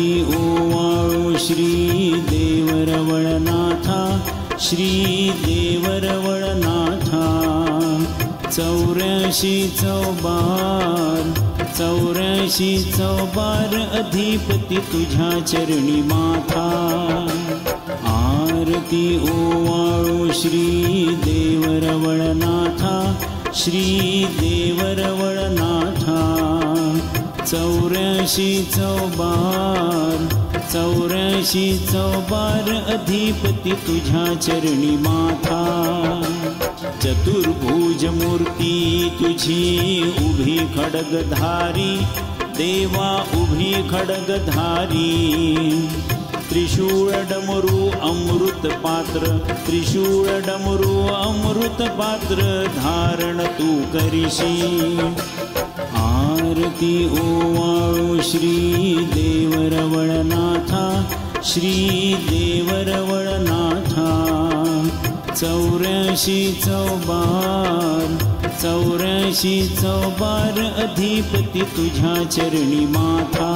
आरती ओवाळो श्री देवरवळनाथा, श्री देवरवळनाथा। 84 चौबार अधिपती तुझ्या चरणी माथा। आरती ओवाळो श्री देवरवळनाथा, श्री देवरवळनाथा। 84 अधिपती तुझ्या चरणी माथा। चतुर्भुज मूर्ती तुझी उभी खड्गधारी, देवा उभी खड्गधारी। त्रिशूळ डमरू अमृत पात्र, त्रिशूळ डमरू अमृत पात्र धारण तू करीशी। आरती ओवाळो श्री देवरवळनाथा, श्री देवरवळनाथा। 84 अधिपती तुझ्या चरणी माथा।